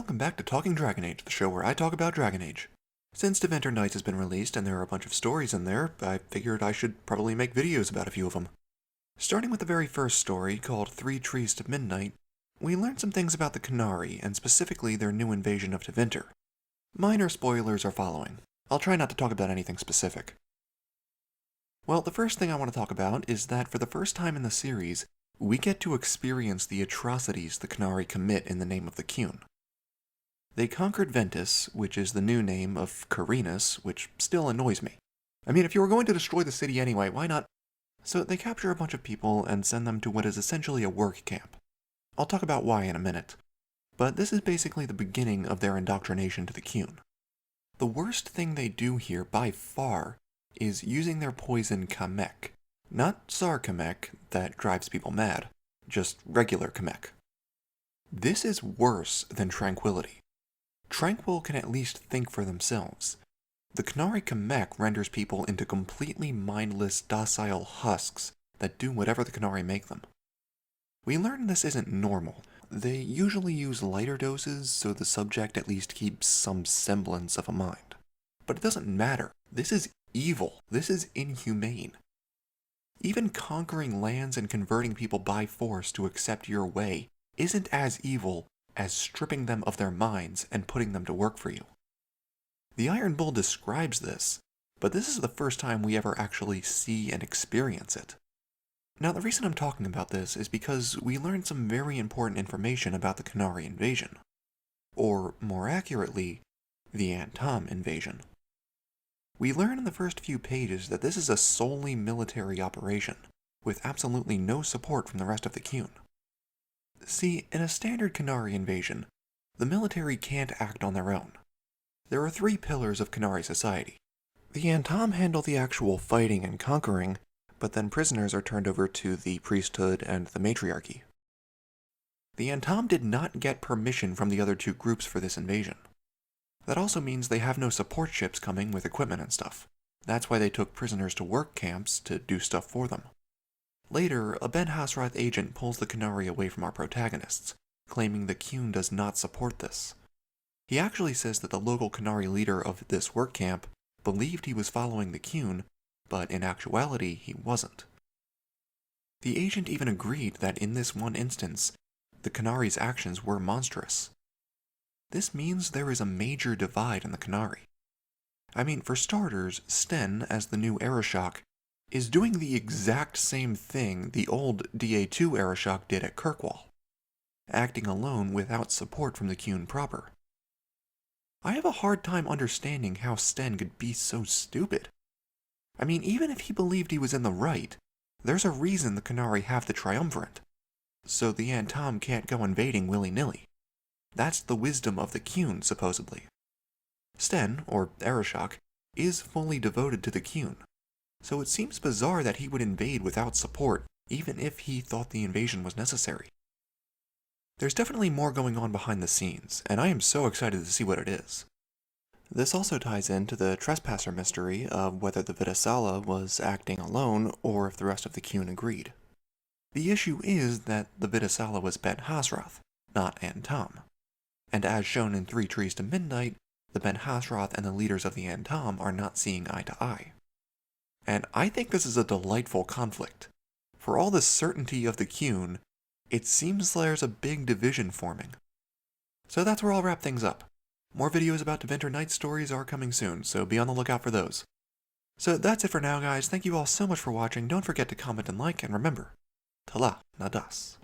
Welcome back to Talking Dragon Age, the show where I talk about Dragon Age. Since Tevinter Nights has been released and there are a bunch of stories in there, I figured I should probably make videos about a few of them. Starting with the very first story, called 3 Trees to Midnight, we learned some things about the Qunari, and specifically their new invasion of Tevinter. Minor spoilers are following. I'll try not to talk about anything specific. Well, the first thing I want to talk about is that for the first time in the series, we get to experience the atrocities the Qunari commit in the name of the Qun. They conquered Ventus, which is the new name of Carinus, which still annoys me. I mean, if you were going to destroy the city anyway, why not? So they capture a bunch of people and send them to what is essentially a work camp. I'll talk about why in a minute. But this is basically the beginning of their indoctrination to the Qun. The worst thing they do here, by far, is using their poison Kamek. Not Tsar Kamek, that drives people mad, just regular Kamek. This is worse than Tranquility. Tranquil can at least think for themselves. The Qunari Kamek renders people into completely mindless, docile husks that do whatever the Qunari make them. We learn this isn't normal. They usually use lighter doses so the subject at least keeps some semblance of a mind. But it doesn't matter. This is evil. This is inhumane. Even conquering lands and converting people by force to accept your way isn't as evil as stripping them of their minds and putting them to work for you. The Iron Bull describes this, but this is the first time we ever actually see and experience it. Now, the reason I'm talking about this is because we learned some very important information about the Qunari invasion. Or, more accurately, the Antam invasion. We learn in the first few pages that this is a solely military operation, with absolutely no support from the rest of the Qun. See, in a standard Qunari invasion, the military can't act on their own. There are 3 pillars of Qunari society. The Antam handle the actual fighting and conquering, but then prisoners are turned over to the priesthood and the matriarchy. The Antam did not get permission from the other 2 groups for this invasion. That also means they have no support ships coming with equipment and stuff. That's why they took prisoners to work camps to do stuff for them. Later, a Ben Hassrath agent pulls the Qunari away from our protagonists, claiming the Qun does not support this. He actually says that the local Qunari leader of this work camp believed he was following the Qun, but in actuality he wasn't. The agent even agreed that in this one instance, the Qunari's actions were monstrous. This means there is a major divide in the Qunari. I mean, for starters, Sten, as the new Arishok, is doing the exact same thing the old DA2 Arishok did at Kirkwall, acting alone without support from the Qun proper. I have a hard time understanding how Sten could be so stupid. I mean, even if he believed he was in the right, there's a reason the Qunari have the Triumvirate, so the Antam can't go invading willy-nilly. That's the wisdom of the Qun, supposedly. Sten, or Arishok, is fully devoted to the Qun, so it seems bizarre that he would invade without support, even if he thought the invasion was necessary. There's definitely more going on behind the scenes, and I am so excited to see what it is. This also ties into the Trespasser mystery of whether the Vidasala was acting alone or if the rest of the Qun agreed. The issue is that the Vidasala was Ben Hassrath, not Antam. And as shown in 3 Trees to Midnight, the Ben Hassrath and the leaders of the Antam are not seeing eye to eye. And I think this is a delightful conflict. For all the certainty of the Qun, it seems there's a big division forming. So that's where I'll wrap things up. More videos about Tevinter Night stories are coming soon, so be on the lookout for those. So that's it for now, guys. Thank you all so much for watching. Don't forget to comment and like, and remember, Tala Nadas.